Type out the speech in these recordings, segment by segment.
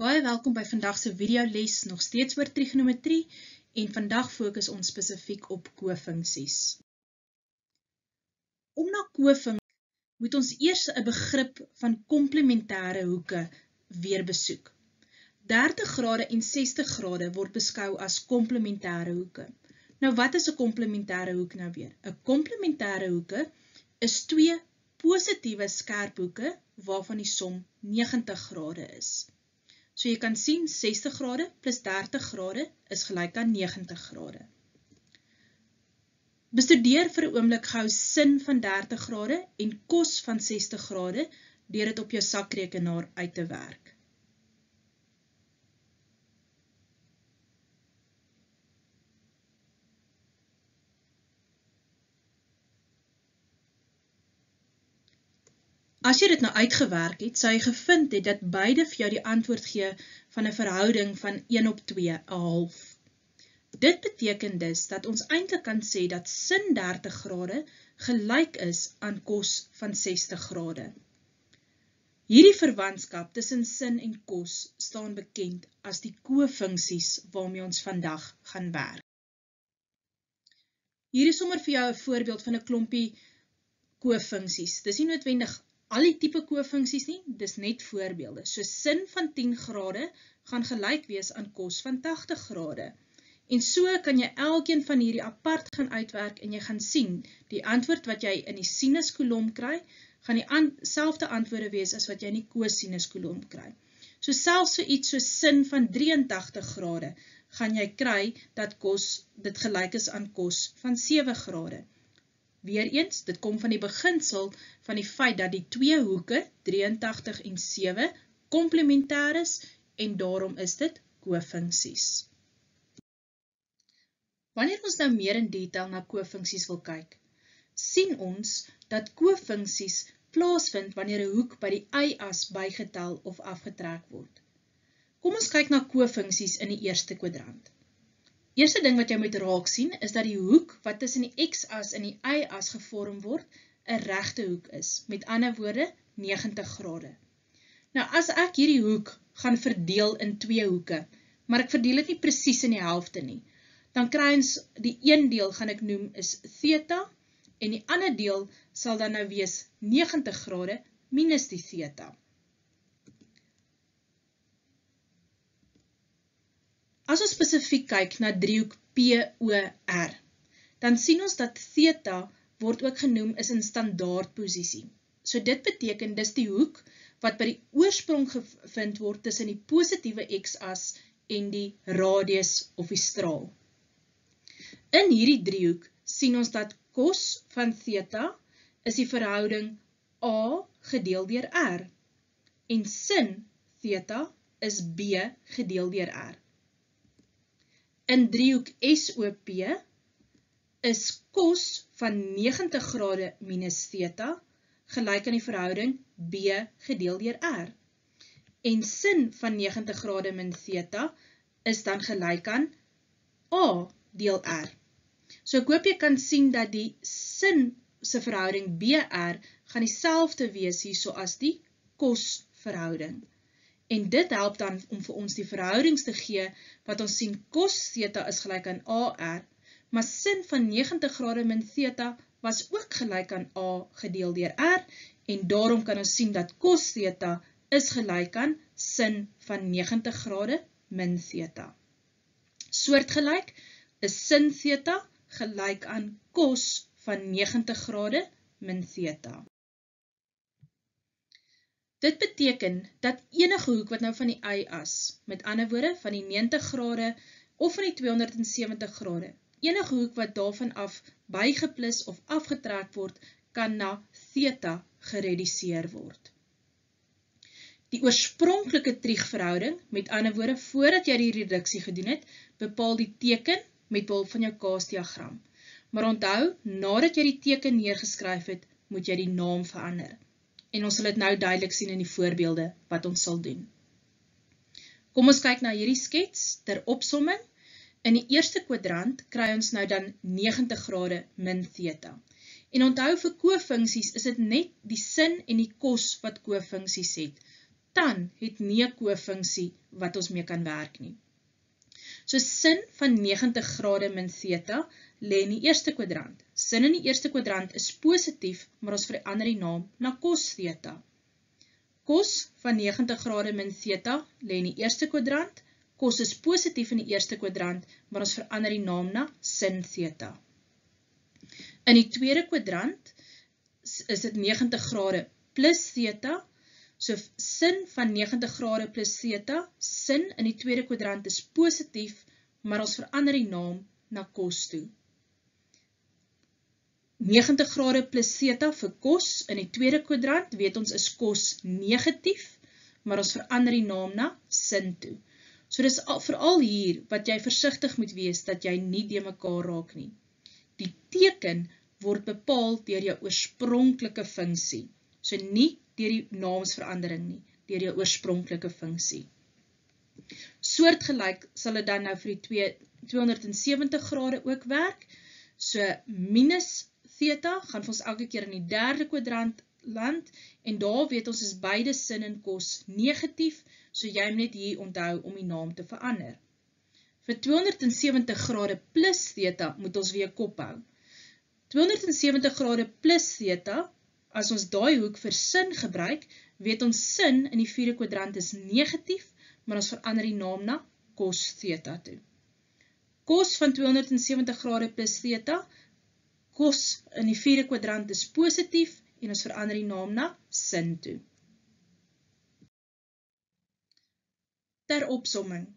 Baie welkom by vandag se videoles nog steeds oor trigonometrie en vandag fokus ons spesifiek op kofunksies. Om na kofunksies moet ons eers 'n begrip van komplementêre hoeke weer besoek. 30 grade en 60 grade word beskou as komplementêre hoeke. Nou wat is 'n komplementêre hoek nou weer? 'n Komplementêre hoeke is twee positiewe skerphoeke waarvan die som 90 grade is. So jy kan sien 60 grade plus 30 grade is gelyk aan 90 grade. Bestudeer vir 'n oomblik gou sin van 30 grade en kos van 60 grade deur dit op jou sakrekenaar uit te werk. As jy dit nou uitgewerk het, sou jy gevind het dat beide vir jou die antwoord gee van 'n verhouding van 1/2, 'n half. Dit beteken dus dat ons eintlik kan sê dat sin 30 grade gelyk is aan kos van 60 grade. Hierdie verwantskap tussen sin en kos staan bekend as die kofunksies waarmee ons vandag gaan werk. Hier is sommer vir jou 'n voorbeeld van 'n klompie kofunksies. Dis nie noodwendig al die tipe kofunksies nie, dis net voorbeelde. So sin van 10 grade gaan gelyk wees aan kos van 80 grade. En so kan jy elkeen van hierdie apart gaan uitwerk en jy gaan sien, die antwoord wat jy in die sinuskolom kry, gaan die selfde antwoorde wees as wat jy in die kosinuskolom kry. So selfs vir iets so sin van 83 grade, gaan jy kry dat dit gelyk is aan kos van 7 grade. Weereens, dit kom van die beginsel van die feit dat die twee hoeke, 83 en 7, komplementêr is en daarom is dit kofunksies. Wanneer ons nou meer in detail na kofunksies wil kyk, sien ons dat kofunksies plaasvind wanneer 'n hoek by die y-as bygetel of afgetrek word. Kom ons kyk na kofunksies in die eerste kwadrant. Eerste ding wat jy moet raak sien, is dat die hoek wat tussen die x-as en die y-as gevorm word, 'n regte hoek is. Met ander woorde, 90 grade. Nou, as ek hierdie hoek gaan verdeel in twee hoeke, maar ek verdeel dit nie presies in die helfte nie, dan kry ons die een deel gaan ek noem is theta, en die ander deel sal dan nou wees 90 grade minus die theta. As ons spesifiek kyk na driehoek POR, dan sien ons dat theta word ook genoem is in standaardposisie. So dit beteken dis die hoek wat by die oorsprong gevind word tussen die positiewe x-as en die radius of die straal. In hierdie driehoek sien ons dat kos van theta is die verhouding A gedeel deur R en sin theta is B gedeel deur R. In driehoek SOP is kos van 90 grade minus theta gelyk aan die verhouding B gedeel deur R. En sin van 90 grade min theta is dan gelyk aan A deel R. So ek hoop jy kan sien dat die sin se verhouding BR gaan dieselfde wees hierso as die kos verhouding. En dit help dan om vir ons die verhoudings te gee, wat ons sien kos theta is gelyk aan AR, maar sin van 90 grade min theta was ook gelyk aan A gedeel deur R, en daarom kan ons sien dat kos theta is gelyk aan sin van 90 grade min theta. Soortgelyk is sin theta gelyk aan kos van 90 grade min theta. Dit beteken dat enige hoek wat nou van die y-as, met ander woorde van die 90 grade of van die 270 grade, enige hoek wat daarvan af bygeplus of afgetrek word, kan na theta gereduseer word. Die oorspronklike triegverhouding, met ander woorde voordat jy die reduksie gedoen het, bepaal die teken met behulp van jou kaasdiagram. Maar onthou, nadat jy die teken neergeskryf het, moet jy die naam verander. En ons sal dit nou duidelik sien in die voorbeelde wat ons sal doen. Kom ons kyk na hierdie skets ter opsomming. In die eerste kwadrant kry ons nou dan 90 grade min theta. En onthou vir kofunksies is dit net die sin en die kos wat kofunksies het. tan het nie 'n kofunksie wat ons mee kan werk nie. So sin van 90 grade min theta lê in die eerste kwadrant. Sin in die eerste kwadrant is positief, maar ons verander die naam na cos theta. Cos van 90 grade min theta lê in die eerste kwadrant. Cos is positief in die eerste kwadrant, maar ons verander die naam na sin theta. In die tweede kwadrant is dit 90 grade plus theta. So sin van 90 grade plus theta, sin in die tweede kwadrant is positief, maar ons verander die naam na cos toe. 90 grade plus theta vir cos in die tweede kwadrant, weet ons is cos negatief, maar ons verander die naam na sin toe. So dis veral hier wat jy versigtig moet wees, dat jy nie de mekaar raak nie. Die teken word bepaal deur jou oorspronklike funksie. So nie deur die naamsverandering nie, deur jou oorspronklike funksie. Soortgelyk sal dit dan nou vir die 270 grade ook werk. So minus theta gaan vir ons elke keer in die derde kwadrant land, en daar weet ons is beide sin en cos negatief, so jy moet net hier onthou om die naam te verander. Vir 270 grade plus theta moet ons weer kop hou. 270 grade plus theta, as ons daai hoek vir sin gebruik, weet ons sin in die vierde kwadrant is negatief, maar ons verander die naam na cos theta toe. Cos van 270 grade plus theta, cos in die vierde kwadrant is positief, en ons verander die naam na sin toe. Ter opsomming.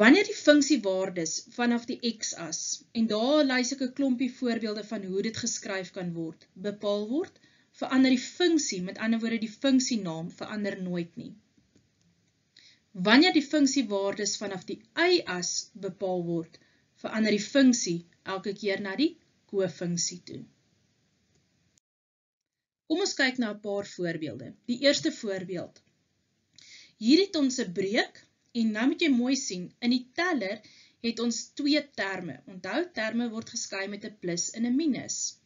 Wanneer die funksiewaardes vanaf die x-as, en daar lys ek 'n klompie voorbeelde van hoe dit geskryf kan word, bepaal word, verander die funksie, met ander woorde die funksienaam, verander nooit nie. Wanneer die funksiewaardes vanaf die y-as bepaal word, verander die funksie elke keer na die kofunksie toe. Kom ons kyk na 'n paar voorbeelde. Die eerste voorbeeld. Hier het ons 'n breek, en nou moet jy mooi sien, in die teller het ons twee terme. Onthou, terme word geskei met 'n plus en 'n minus.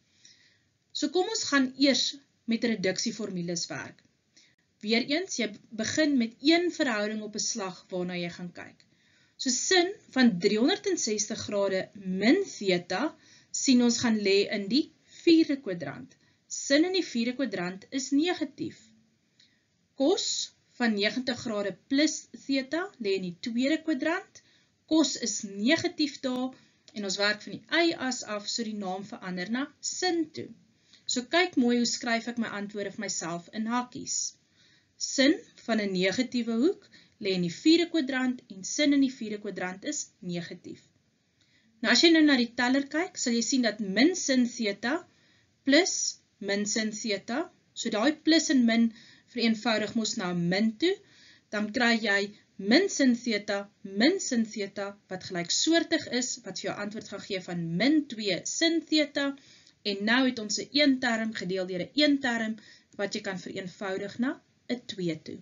So kom ons gaan eers met reduksieformules werk. Weereens, jy begin met een verhouding op 'n slag waarna jy gaan kyk. So sin van 360 grade min theta, sien ons gaan lê in die vierde kwadrant. Sin in die vierde kwadrant is negatief. Cos van 90 grade plus theta lê in die tweede kwadrant. Cos is negatief daar, en ons werk van die y-as af, so die naam verander na sin toe. So kyk mooi hoe skryf ek my antwoorde vir myself in hakkies. Sin van 'n negatiewe hoek lê in die vierde kwadrant, en sin in die vierde kwadrant is negatief. Nou as jy nou na die teller kyk, sal jy sien dat min sin theta plus min sin theta, so daai plus en min vereenvoudig mos na min toe, dan kry jy min sin theta, wat gelyksoortig is, wat vir jou antwoord gaan gee van min 2 sin theta, en nou het ons 'n een term gedeel deur 'n een term, wat jy kan vereenvoudig na 'n 2 toe.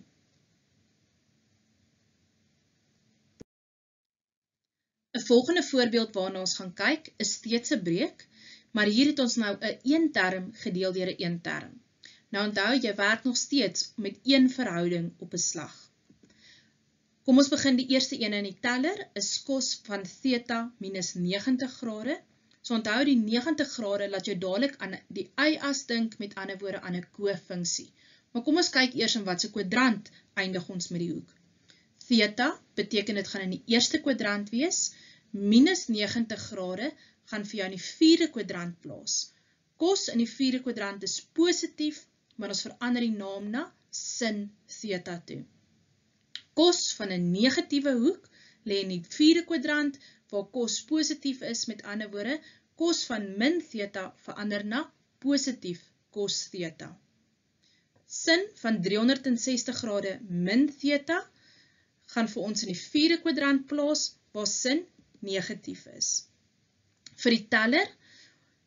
Een volgende voorbeeld waarna ons gaan kyk, is steeds 'n breek, maar hier het ons nou 'n een term gedeel deur 'n een term. Nou onthou, jy werk nog steeds met een verhouding op 'n slag. Kom ons begin die eerste een in die teller, is cos van theta minus 90 grade. So onthou, die 90 grade laat jy dadelik aan die y-as dink, met ander woorde aan 'n kofunksie. Maar kom ons kyk eers in watse kwadrant eindig ons met die hoek. Theta beteken dit gaan in die eerste kwadrant wees, minus 90 grade gaan vir jou in die vierde kwadrant plaas. Cos in die vierde kwadrant is positief, maar ons verander die naam na sin theta toe. Cos van 'n negatiewe hoek lê in die vierde kwadrant, waar cos positief is, met ander woorde, cos van min theta verander na positief cos theta. Sin van 360 grade min theta gaan vir ons in die vierde kwadrant plaas, waar sin negatief is. Vir die teller,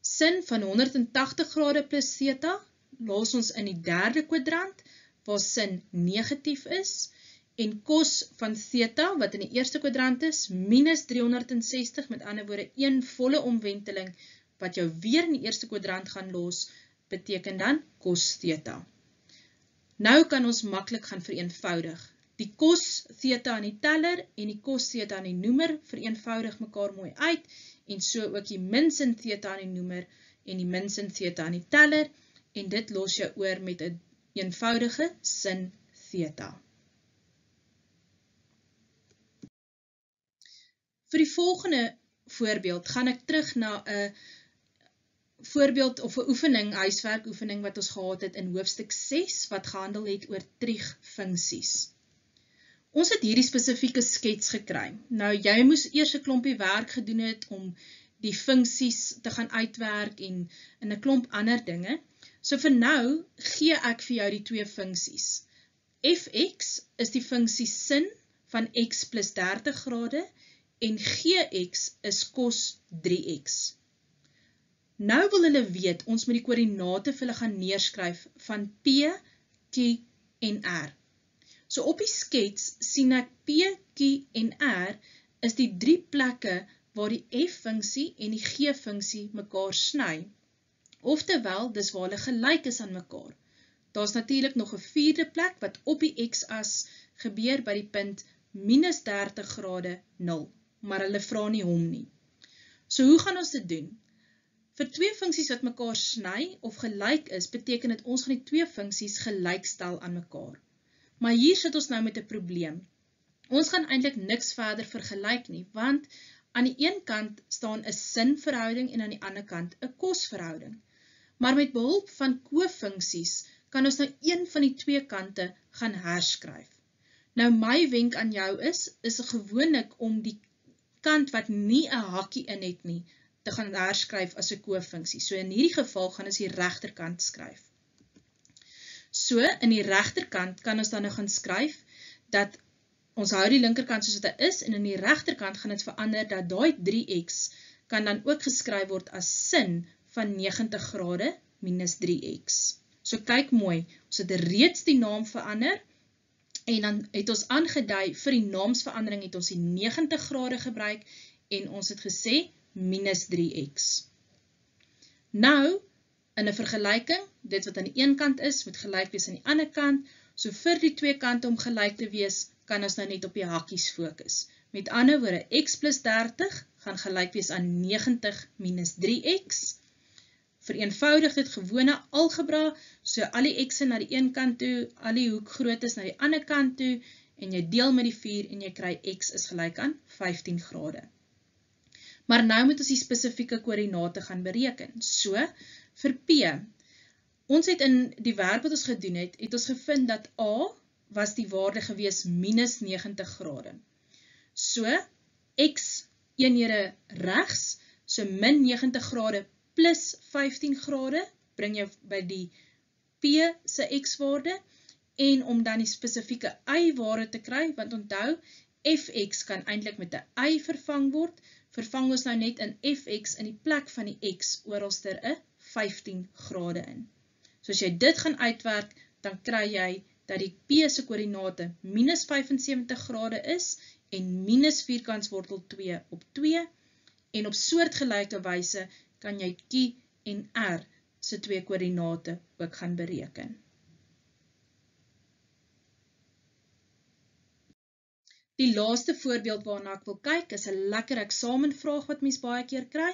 sin van 180 grade plus theta, los ons in die derde kwadrant, waar sin negatief is, en cos van theta, wat in die eerste kwadrant is, minus 360, met ander woorde, een volle omwenteling, wat jou weer in die eerste kwadrant gaan los, beteken dan cos theta. Nou kan ons maklik gaan vereenvoudig. Die cos theta in die teller en die cos theta in die noemer vereenvoudig mekaar mooi uit, en so ook die min sin theta in die noemer en die min sin theta in die teller, en dit los jou oor met 'n eenvoudige sin theta. Vir die volgende voorbeeld gaan ek terug na 'n voorbeeld of 'n oefening, huiswerkoefening wat ons gehad het in hoofstuk 6 wat gehandel het oor triegfunksies. Ons het hierdie spesifieke skets gekry. Nou jy moes eers 'n klompie werk gedoen het om die funksies te gaan uitwerk en 'n klomp ander dinge. So vir nou gee ek vir jou die twee funksies. Fx is die funksie sin van x plus 30 grade en gx is cos 3x. Nou wil hulle weet, ons moet die koördinate vir hulle gaan neerskryf van P, Q en R. So op die skets sien ek P, Q en R is die drie plekke waar die f-funksie en die g-funksie mekaar sny. Oftewel, dis waar hulle gelyk is aan mekaar. Daar's natuurlik nog 'n vierde plek wat op die x-as gebeur by die punt minus 30 grade 0, maar hulle vra nie hom nie. So hoe gaan ons dit doen? Vir twee funksies wat mekaar sny of gelyk is, beteken dit ons gaan die twee funksies gelykstel aan mekaar. Maar hier sit ons nou met 'n probleem. Ons gaan eintlik niks verder vergelyk nie, want aan die een kant staan 'n sinverhouding en aan die ander kant 'n kosverhouding. Maar met behulp van kofunksies kan ons nou een van die twee kante gaan herskryf. Nou my wenk aan jou is gewoonlik om die kant wat nie 'n hakkie in het nie, te gaan herskryf as 'n kofunksie. So in hierdie geval gaan ons die regterkant skryf. So in die regterkant kan ons dan nou gaan skryf dat ons hou die linkerkant soos dit is, en in die regterkant gaan dit verander dat daai 3x kan dan ook geskryf word as sin van 90 grade minus 3x. So kyk mooi, ons het reeds die naam verander, en dan het ons aangedui, vir die naamsverandering het ons die 90 grade gebruik, en ons het gesê minus 3x. Nou, in 'n vergelyking, dit wat aan die een kant is, moet gelyk wees aan die ander kant, so vir die twee kante om gelyk te wees, kan ons nou net op die hakkies fokus. Met ander woorde, x plus 30 gaan gelyk wees aan 90 minus 3x. Vereenvoudig dit gewone algebra, so al die x'e na die een kant toe, al die hoekgrootes na die ander kant toe, en jy deel met die 4 en jy kry x is gelyk aan 15 grade. Maar nou moet ons die spesifieke koördinate gaan bereken. So, vir P, ons het in die werk wat ons gedoen het ons gevind dat A was die waarde gewees minus 90 grade. So, x eenhede regs, so min 90 grade plus 15 grade, bring jou by die P se x-waarde, en om dan die spesifieke y-waarde te kry, want onthou, fx kan eintlik met 'n y vervang word, vervang ons nou net in fx in die plek van die x oralster 'n 15 grade in. So as jy dit gaan uitwerk, dan kry jy dat die P se koördinate minus 75 grade is, en minus vierkantswortel 2 op 2, en op soortgelyke wyse kan jy Q en R se twee koördinate ook gaan bereken. Die laaste voorbeeld waarna ek wil kyk is 'n lekker eksamenvraag wat mens baie keer kry.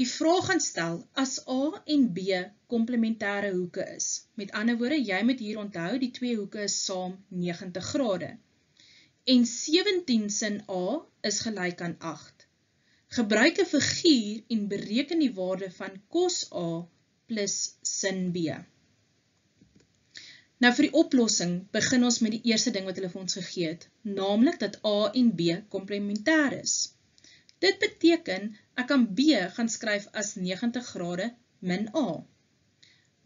Die vraag gaan stel, as A en B komplementêre hoeke is. Met ander woorde, jy moet hier onthou, die twee hoeke is saam 90 grade. En 17 sin A is gelyk aan 8. Gebruik 'n figuur en bereken die waarde van cos A plus sin B. Nou vir die oplossing begin ons met die eerste ding wat hulle vir ons gegee het, naamlik dat A en B komplementêr is. Dit beteken, ek kan B gaan skryf as 90 grade min A.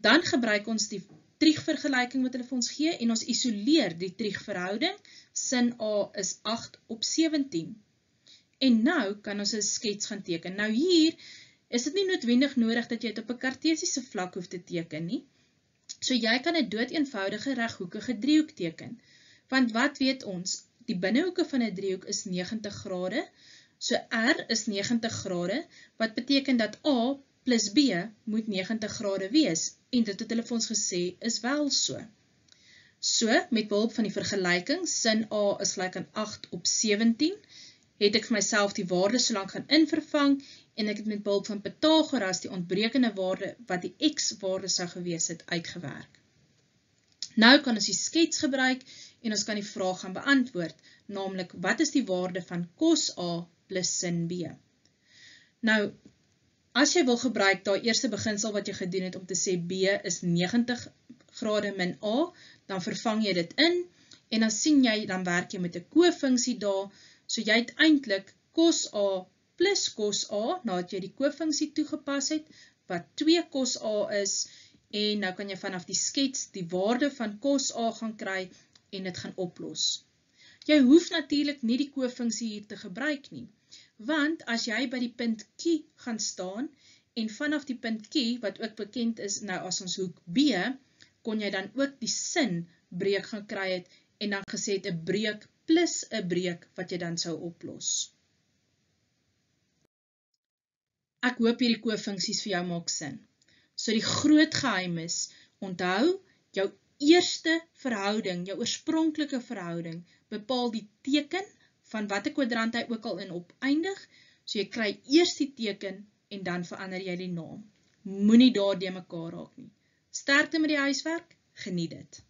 Dan gebruik ons die triegvergelyking wat hulle vir ons gee, en ons isoleer die triegverhouding, sin A is 8 op 17. En nou kan ons 'n skets gaan teken. Nou hier is dit nie noodwendig nodig dat jy dit op 'n kartesiese vlak hoef te teken nie. So jy kan 'n doeteenvoudige reghoekige driehoek teken. Want wat weet ons? Die binnehoeke van 'n driehoek is 90 grade. So R is 90 grade, wat beteken dat A plus B moet 90 grade wees. En dit het hulle vir ons gesê is wel so. So, met behulp van die vergelyking, sin A is gelyk aan 8/17, het ek vir myself die waarde so lank gaan invervang, en ek het met behulp van Pythagoras die ontbrekende waarde, wat die x-waarde sou gewees het, uitgewerk. Nou kan ons die skets gebruik, en ons kan die vraag gaan beantwoord, naamlik, wat is die waarde van cos A plus sin B? Nou, as jy wil gebruik, daai eerste beginsel wat jy gedoen het om te sê B is 90 grade min A, dan vervang jy dit in, en dan sien jy, dan werk jy met 'n kofunksie daar, so jy het eintlik cos A plus cos A, nadat jy die kofunksie toegepas het, wat 2 cos A is, en nou kan jy vanaf die skets die waarde van cos A gaan kry, en dit gaan oplos. Jy hoef natuurlik nie die kofunksie hier te gebruik nie, want as jy by die punt Q gaan staan, en vanaf die punt Q, wat ook bekend is nou as ons hoek B, kon jy dan ook die sin breek gaan kry het, en dan gesê het 'n breek plus 'n breek, wat jy dan sou oplos. Ek hoop hierdie kofunksies vir jou maak sin. So die groot geheim is, onthou, jou eerste verhouding, jou oorspronklike verhouding, bepaal die teken van watter kwadrant hy ook al in opeindig, so jy kry eers die teken en dan verander jy die naam. Moenie daardie mekaar raak nie. Sterkte met die huiswerk, geniet dit.